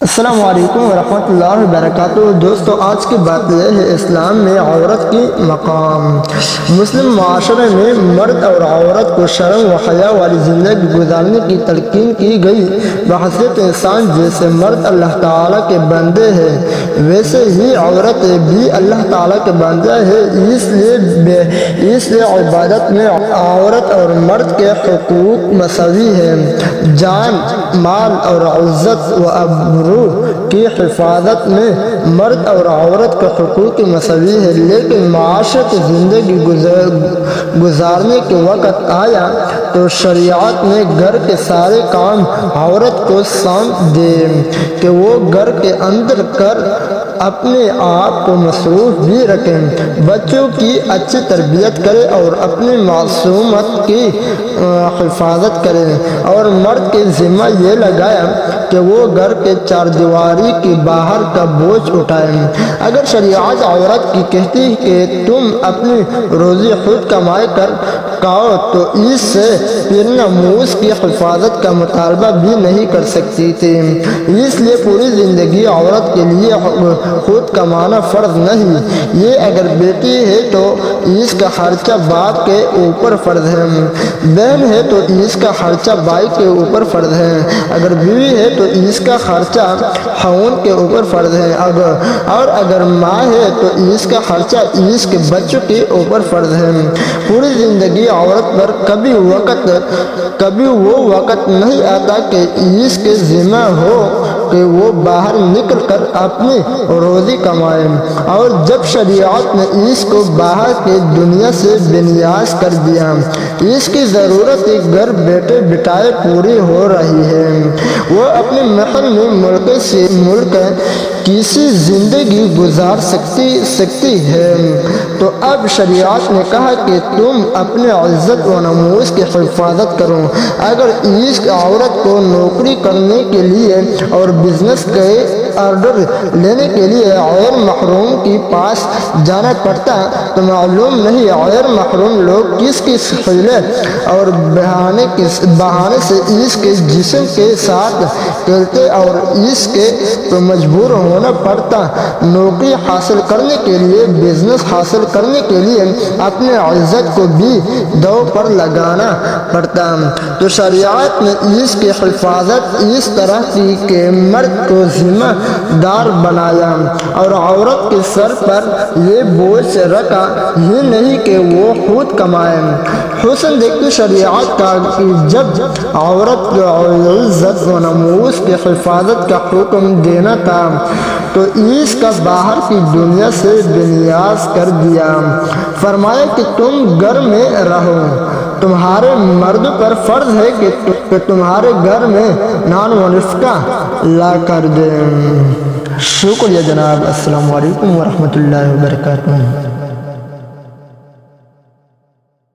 السلام علیکم ورحمۃ اللہ وبرکاتہ۔ دوستو، آج کی بات یہ ہے اسلام میں عورت کی مقام۔ مسلم معاشرے میں مرد اور عورت کو شرم و حیا والی زندگی گزارنے کی تلقین کی گئی۔ بحیثیت انسان جیسے مرد اللہ تعالیٰ کے بندے ہیں، ویسے ہی عورت بھی اللہ تعالیٰ کے بندے ہیں۔ اس لیے عبادت میں عورت اور مرد کے حقوق مساوی ہیں۔ جان، مال اور عزت و آبرو کی حفاظت میں مرد اور عورت کے حقوق مساوی ہے، لیکن معاشرتی زندگی گزارنے کے وقت آیا تو شریعت نے گھر کے سارے کام عورت کو سونپ دیے کہ وہ گھر کے اندر کر اپنے آپ کو مصروف بھی رکھیں، بچوں کی اچھی تربیت کرے اور اپنی معصومیت کی حفاظت کرے، اور مرد کے ذمہ یہ لگایا کہ وہ گھر کے چار دیواری کے باہر کا بوجھ اٹھائے۔ اگر شریعت عورت کی کہتی کہ تم اپنی روزی خود کمائی کر کھاؤ تو اس سے پھر ناموس کی حفاظت کا مطالبہ بھی نہیں کر سکتی تھی۔ اس لیے پوری زندگی عورت کے لیے خود کمانا فرض نہیں۔ یہ اگر بیٹی ہے تو اس کا خرچہ باپ کے اوپر فرض ہے، بہن ہے تو اس کا خرچہ بھائی کے اوپر فرض ہے، اگر بیوی ہے تو اس کا خرچہ خاوند کے اوپر فرض ہے، اور اگر ماں ہے تو اس کا خرچہ اس کے بچوں کے اوپر فرض ہے۔ پوری زندگی عورت پر کبھی وہ وقت نہیں آتا کہ اس کے ذمہ ہو کہ وہ باہر نکل کر اپنی روزی کمائے، اور جب شریعت نے اس کو باہر کی دنیا سے بے نیاز کر دیا، اس کی ضرورت گھر بیٹھے بٹھائے پوری ہو رہی ہے، وہ اپنے محل میں ملک سے ملک کسی زندگی گزار سکتی ہے، تو اب شریعت نے کہا کہ تم اپنے عزت و ناموس کی حفاظت کرو۔ اگر اس عورت کو نوکری کرنے کے لیے اور بزنس کے آرڈر لینے کے لیے غیر محروم کے پاس جانا پڑتا تو معلوم نہیں غیر محروم لوگ کس حیلے اور بہانے سے اس کے جسم کے ساتھ کھیلتے اور اس کے تو مجبور ہونا پڑتا۔ نوکری حاصل کرنے کے لیے، بزنس حاصل کرنے کے لیے اپنے عزت کو بھی داؤ پر لگانا پڑتا، تو شریعت نے اس کی حفاظت اس طرح کی کہ مرد کو ذمہ دار بنایا اور عورت کے سر پر یہ بوجھ رکھا ہی نہیں کہ وہ خود کمائے۔ حسن دیکھتی شریعت کا کہ جب عورت کو عزت و ناموس کی حفاظت کا حکم دینا تھا تو اس کا باہر کی دنیا سے بے نیاز کر دیا۔ فرمایا کہ تم گھر میں رہو، تمہارے مرد پر فرض ہے کہ تمہارے گھر میں نان و نفقہ لا کر دیں۔ شکریہ جناب۔ السلام علیکم ورحمۃ اللہ وبرکاتہ۔